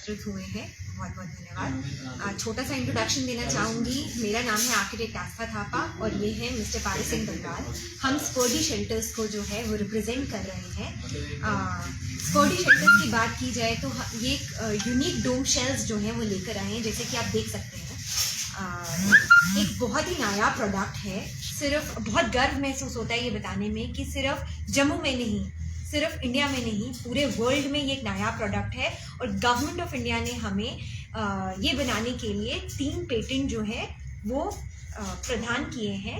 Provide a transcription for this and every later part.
एकत्रित हुए हैं, बहुत बहुत धन्यवाद। छोटा सा इंट्रोडक्शन देना चाहूँगी। मेरा नाम है आर्किटेक्ट आस्था थापा और ये है मिस्टर पारस सिंह बंगाल। हम स्पर्डी शेल्टर्स को जो है वो रिप्रेजेंट कर रहे हैं। स्पर्डी शेल्टर्स की बात की जाए तो ये एक यूनिक डोम शेल्स जो हैं वो लेकर आए हैं, जैसे कि आप देख सकते हैं। एक बहुत ही नया प्रोडक्ट है। सिर्फ बहुत गर्व महसूस होता है ये बताने में कि सिर्फ जम्मू में नहीं, सिर्फ इंडिया में नहीं, पूरे वर्ल्ड में ये एक नया प्रोडक्ट है और गवर्नमेंट ऑफ इंडिया ने हमें ये बनाने के लिए 3 पेटेंट जो है वो प्रदान किए हैं।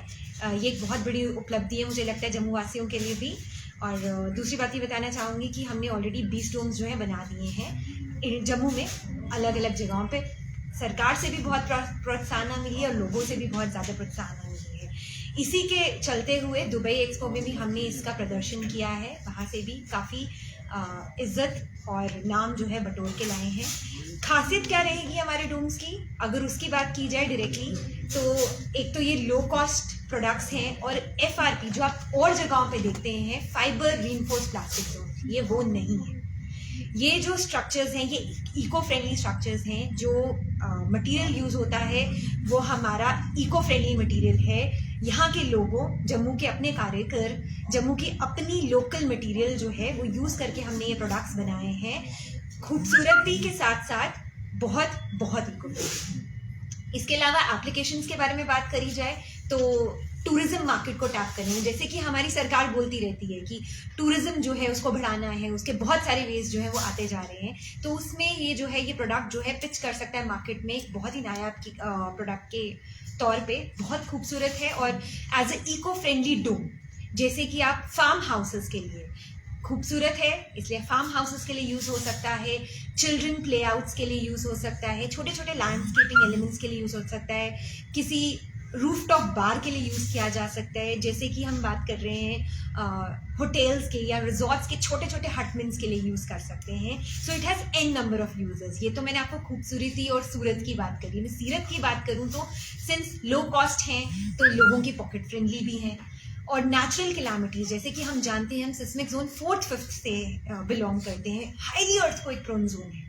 ये एक बहुत बड़ी उपलब्धि है मुझे लगता है जम्मू वासियों के लिए भी। और दूसरी बात ये बताना चाहूँगी कि हमने ऑलरेडी 20 डोम्स जो है बना दिए हैं जम्मू में, अलग अलग जगहों पे। सरकार से भी बहुत प्रोत्साहन मिली और लोगों से भी बहुत ज़्यादा प्रोत्साहन मिली है। इसी के चलते हुए दुबई एक्सपो में भी हमने इसका प्रदर्शन किया है, वहाँ से भी काफ़ी इज्जत और नाम जो है बटोर के लाए हैं। खासियत क्या रहेगी हमारे डोम्स की, अगर उसकी बात की जाए डायरेक्टली, तो एक तो ये लो कॉस्ट प्रोडक्ट्स हैं और FRP जो आप और जगहों पे देखते हैं, फाइबर रीइंफोर्स्ड प्लास्टिक डोम, ये वो नहीं है। ये जो स्ट्रक्चर्स हैं ये इको फ्रेंडली स्ट्रक्चर्स हैं। जो मटेरियल यूज़ होता है वो हमारा इको फ्रेंडली मटेरियल है। यहाँ के लोगों, जम्मू के अपने कार्यकर, जम्मू की अपनी लोकल मटेरियल जो है वो यूज़ करके हमने ये प्रोडक्ट्स बनाए हैं। खूबसूरती के साथ साथ बहुत बहुत इको फ्रेंडली। इसके अलावा एप्लीकेशंस के बारे में बात करी जाए तो टूरिज्म मार्केट को टैप करने में, जैसे कि हमारी सरकार बोलती रहती है कि टूरिज्म जो है उसको बढ़ाना है, उसके बहुत सारे वेज जो है वो आते जा रहे हैं, तो उसमें ये जो है ये प्रोडक्ट जो है पिच कर सकता है मार्केट में एक बहुत ही नायाब प्रोडक्ट के तौर पे। बहुत खूबसूरत है और एज ए इको फ्रेंडली डोम, जैसे कि आप फार्म हाउसेस के लिए खूबसूरत है, इसलिए फार्म हाउसेस के लिए यूज़ हो सकता है, चिल्ड्रन प्ले आउट्स के लिए यूज़ हो सकता है, छोटे छोटे लैंडस्केपिंग एलिमेंट्स के लिए यूज़ हो सकता है, किसी रूफटॉप बार के लिए यूज़ किया जा सकता है, जैसे कि हम बात कर रहे हैं होटल्स के या रिजॉर्ट्स के छोटे छोटे हटमेंट्स के लिए यूज़ कर सकते हैं। So it has an number of users. ये तो मैंने आपको खूबसूरती और सूरत की बात करी। मैं सीरत की बात करूँ तो सिंस लो कॉस्ट हैं तो लोगों की पॉकेट फ्रेंडली भी हैं। और नेचुरल कैलामिटीज, जैसे कि हम जानते हैं हम सिस्मिक जोन 4th 5th से बिलोंग करते हैं, हाईली अर्थक्वेक प्रोन जोन है,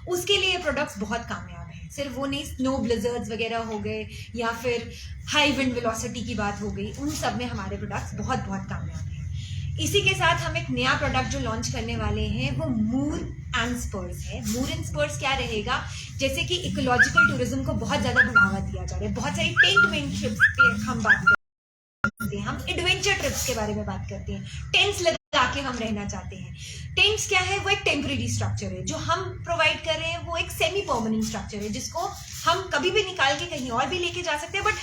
उसके लिए प्रोडक्ट्स बहुत कामयाब हैं। सिर्फ वो नहीं, स्नो ब्लिजर्ड्स वगैरह हो गए या फिर हाई विंड वेलोसिटी की बात हो गई, उन सब में हमारे प्रोडक्ट्स बहुत बहुत कामयाब हैं। इसी के साथ हम एक नया प्रोडक्ट जो लॉन्च करने वाले हैं वो मूर एंड स्पर्स है। मूर एंड स्पर्स क्या रहेगा, जैसे कि इकोलॉजिकल टूरिज्म को बहुत ज़्यादा बढ़ावा दिया जा रहा है, बहुत सारी टेंट ट्रिप्स पे हम बात करते हैं, हम एडवेंचर ट्रिप्स के बारे में बात करते हैं, टेंट्स लगा के हम रहना चाहते हैं। टेंट्स क्या है, वो एक टेम्परेरी स्ट्रक्चर है। जो हम प्रोवाइड कर रहे हैं वो एक सेमी परमानेंट स्ट्रक्चर है, जिसको हम कभी भी निकाल के कहीं और भी लेके जा सकते हैं, बट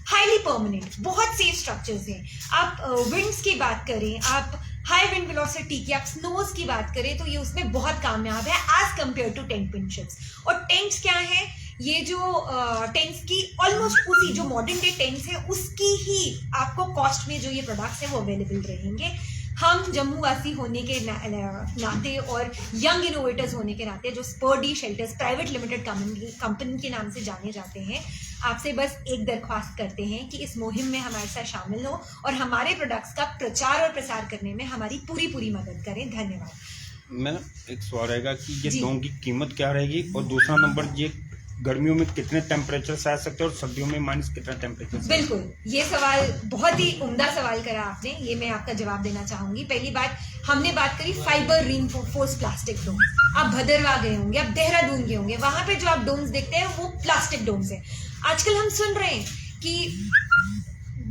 हाईली परमानेंट, बहुत सेफ स्ट्रक्चर्स हैं। आप विंड्स की बात करें, आप हाई विंड वेलोसिटी की, आप स्नोज की बात करें तो ये उसमें बहुत कामयाब है as compare to tent pin ships. और टेंट्स क्या है, ये जो टेंट्स की ऑलमोस्ट उसी जो मॉडर्न डे टेंट्स है उसकी ही आपको कॉस्ट में जो ये प्रोडक्ट्स है वो अवेलेबल रहेंगे। हम जम्मू वासी होने के नाते और यंग इनोवेटर्स होने के नाते, जो स्पर्डी शेल्टर्स प्राइवेट लिमिटेड कंपनी के नाम से जाने जाते हैं, आपसे बस एक दरख्वास्त करते हैं कि इस मुहिम में हमारे साथ शामिल हो और हमारे प्रोडक्ट्स का प्रचार और प्रसार करने में हमारी पूरी मदद करें। धन्यवाद। मैडम एक सवाल रहेगा कि ये डोम की कीमत क्या रहेगी, और दूसरा नंबर ये गर्मियों में कितने टेम्परेचर से आ सकते हैं और सर्दियों में माइनस कितना टेम्परेचर? बिल्कुल, ये सवाल बहुत ही उम्दा सवाल करा आपने, ये मैं आपका जवाब देना चाहूंगी। पहली बात, हमने बात करी फाइबर रीइंफोर्स्ड प्लास्टिक डोम्स। आप भदरवा गए होंगे, आप देहरादून गए होंगे, वहां पे जो आप डोम्स देखते हैं वो प्लास्टिक डोम्स है। आजकल हम सुन रहे हैं कि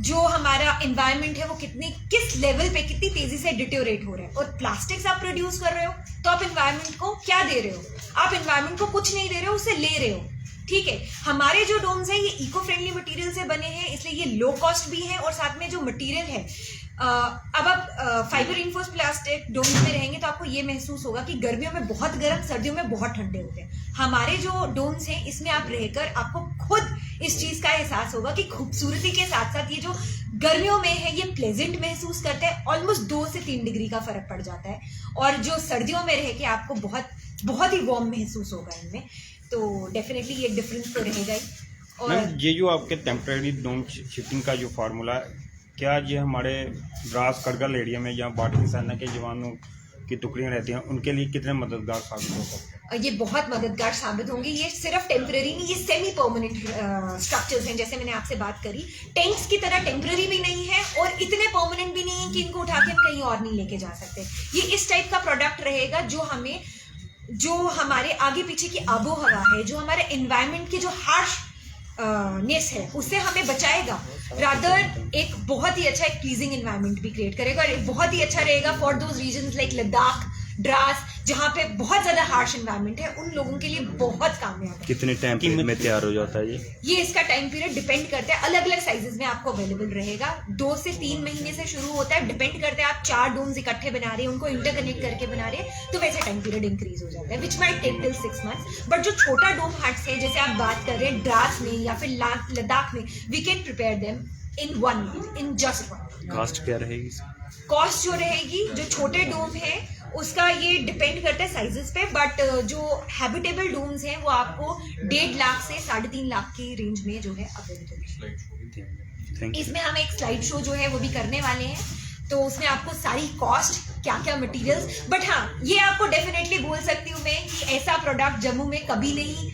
जो हमारा एनवायरनमेंट है वो किस लेवल पे कितनी तेजी से डिटोरेट हो रहा है, और प्लास्टिक्स आप प्रोड्यूस कर रहे हो तो आप एनवायरनमेंट को क्या दे रहे हो? आप एनवायरनमेंट को कुछ नहीं दे रहे हो, उसे ले रहे हो। ठीक है, हमारे जो डोम्स हैं ये इको फ्रेंडली मटेरियल से बने हैं, इसलिए ये लो कॉस्ट भी है। और साथ में जो मटेरियल है, अब आप फाइबर रीइंफोर्स्ड प्लास्टिक डोम्स में रहेंगे तो आपको ये महसूस होगा कि गर्मियों में बहुत गर्म, सर्दियों में बहुत ठंडे होते हैं। हमारे जो डोम्स हैं इसमें आप रहकर आपको खुद इस चीज का एहसास होगा कि खूबसूरती के साथ साथ ये जो गर्मियों में है ये प्लेजेंट महसूस करते हैं, ऑलमोस्ट 2 से 3 डिग्री का फर्क पड़ जाता है, और जो सर्दियों में रह के आपको बहुत ही वार्म महसूस होगा इनमें। तो डेफिनेटली ये डिफरेंस तो रहेगा ही। और ये जो आपके टेम्परेरी डोम शिपिंग का जो फार्मूला है, क्या ये हमारे द्रास करगिल एरिया में या भारतीय सेना के जवानों की टुकड़ियाँ रहती हैं, उनके लिए कितने मददगार साबित हो सकते हैं? ये बहुत मददगार साबित होंगे। ये सिर्फ टेम्पररी नहीं, ये सेमी परमानेंट स्ट्रक्चर्स हैं। जैसे मैंने आपसे बात करी, टेंट्स की तरह टेम्पररी भी नहीं है और इतने परमानेंट भी नहीं है कि इनको उठा के हम कहीं और नहीं लेके जा सकते। ये इस टाइप का प्रोडक्ट रहेगा जो हमारे आगे पीछे की आबो हवा है, जो हमारे एनवायरनमेंट की जो हार्श नेस है, उससे हमें बचाएगा। रादर एक बहुत ही अच्छा एक प्लीजिंग एनवायरनमेंट भी क्रिएट करेगा और बहुत ही अच्छा रहेगा for those regions like Ladakh, Dras, जहाँ पे बहुत ज्यादा हार्श एनवायरनमेंट है, उन लोगों के लिए बहुत कामयाब है। कितने टाइम में तैयार हो जाता है ये इसका टाइम पीरियड डिपेंड करता है, अलग अलग साइजेस में आपको अवेलेबल रहेगा। 2 से 3 महीने से शुरू होता है, डिपेंड करता है आप 4 डोम्स इकट्ठे बना रहे हैं, उनको इंटरकनेक्ट करके बना रहे हैं, तो वैसे टाइम पीरियड इंक्रीज हो जाता है, which might take till 6 months. But जो छोटा डोम हट्स है, जैसे आप बात कर रहे हैं द्रास में या फिर लद्दाख में, we can prepare them in 1 month, in just 1 month. Cost क्या रहेगी? कॉस्ट जो रहेगी, जो छोटे डोम है उसका ये डिपेंड करता है साइजेस पे, बट जो हैबिटेबल डोम्स हैं वो आपको 1.5 लाख से 3.5 लाख की रेंज में जो है अवेलेबल है। इसमें हम एक स्लाइड शो जो है वो भी करने वाले हैं, तो उसमें आपको सारी कॉस्ट, क्या क्या मटेरियल्स, बट हाँ ये आपको डेफिनेटली बोल सकती हूँ मैं कि ऐसा प्रोडक्ट जम्मू में कभी नहीं,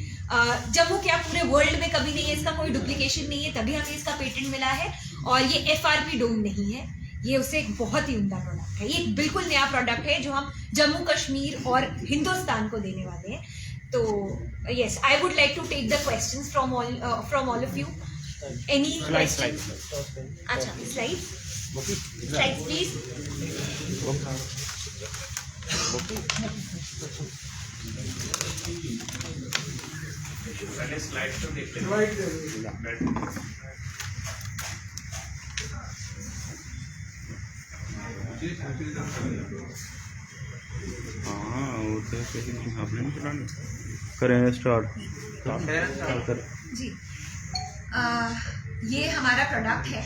जम्मू क्या पूरे वर्ल्ड में कभी नहीं है, इसका कोई डुप्लीकेशन नहीं है, तभी हमें इसका पेटेंट मिला है। और ये FRP डोम नहीं है, ये उससे एक बहुत ही उम्दा प्रोडक्ट है। ये एक बिल्कुल नया प्रोडक्ट है जो हम जम्मू कश्मीर और हिंदुस्तान को देने वाले हैं। तो yes, I would like to take the questions from all of you. Any question? अच्छा, स्लाइड्स प्लीज। पहले स्लाइड तो देख लें। हाँ, वो तो आपने नहीं चलानी। करें स्टार्ट जी। ये हमारा प्रोडक्ट है,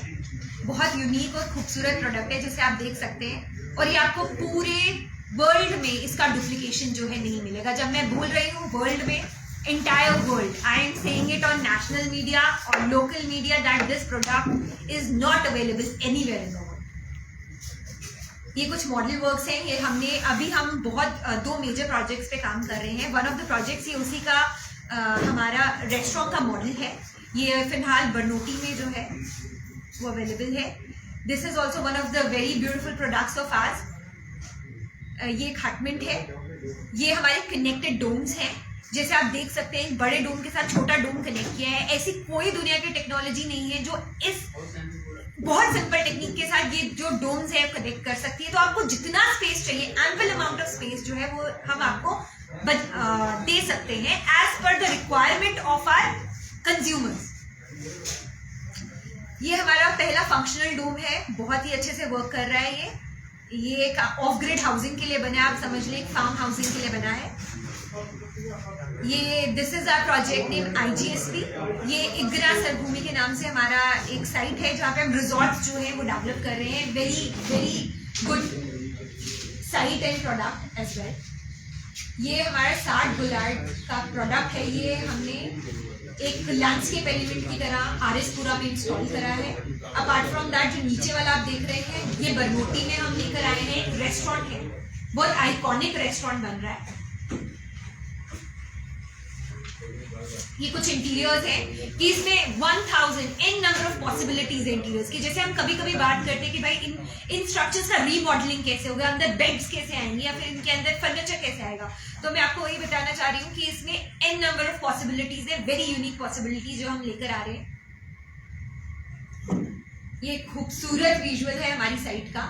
बहुत यूनिक और खूबसूरत प्रोडक्ट है, जैसे आप देख सकते हैं, और ये आपको पूरे वर्ल्ड में इसका डुप्लीकेशन जो है नहीं मिलेगा। जब मैं बोल रही हूँ वर्ल्ड में, entire world, I am saying it on national media or local media that this product is not available anywhere in the world. ये कुछ मॉडल वर्क्स हैं, ये हम बहुत 2 मेजर प्रोजेक्ट्स पे काम कर रहे हैं। वन ऑफ द प्रोजेक्ट्स ये उसी का हमारा रेस्टोरेंट का मॉडल है, ये फिलहाल बरनोटी में जो है वो अवेलेबल है। This is also one of the very beautiful products of ours. ये एक हटमेंट है, ये हमारे कनेक्टेड डोम्स हैं, जैसे आप देख सकते हैं बड़े डोम के साथ छोटा डोम कनेक्ट किया है। ऐसी कोई दुनिया की टेक्नोलॉजी नहीं है जो इस बहुत सिंपल टेक्निक के साथ ये जो डोम्स है कनेक्ट कर सकती है। तो आपको जितना स्पेस चाहिए, एम्पल अमाउंट ऑफ स्पेस जो है वो हम आपको दे सकते हैं as per the requirement of our consumers. ये हमारा पहला फंक्शनल डोम है, बहुत ही अच्छे से वर्क कर रहा है। ये एक ऑफ ग्रिड हाउसिंग के लिए बना है, आप समझ लें एक फार्म हाउसिंग के लिए बना है। ये this is our project name IGSP। ये इग्रा सरभूमि के नाम से हमारा एक साइट है जहाँ पे हम रिजॉर्ट्स जो है वो डेवलप कर रहे हैं। Very very good site and product as well. ये हमारा 60 बुलार्ड का प्रोडक्ट है, ये हमने एक लैंडस्केप एलिमेंट की तरह RS-पुरा में इंस्टॉल करा है। अपार्ट फ्रॉम दैट जो नीचे वाला आप देख रहे हैं, ये बरनोटी में हम लेकर आए हैं, एक रेस्टोरेंट है, बहुत आइकॉनिक रेस्टोरेंट बन रहा है। ये कुछ इंटीरियर्स हैं कि इसमें 1000 इन नंबर ऑफ पॉसिबिलिटीज है इंटीरियर्स की। जैसे हम कभी कभी बात करते हैं कि भाई इन स्ट्रक्चर्स का रीमॉडलिंग कैसे होगा, अंदर बेड्स कैसे आएंगे या फिर इनके अंदर फर्नीचर कैसे आएगा। तो मैं आपको वही बताना चाह रही हूँ कि इसमें इन नंबर ऑफ पॉसिबिलिटीज है, वेरी यूनिक पॉसिबिलिटीज जो हम लेकर आ रहे हैं। ये खूबसूरत विजुअल है हमारी साइट का।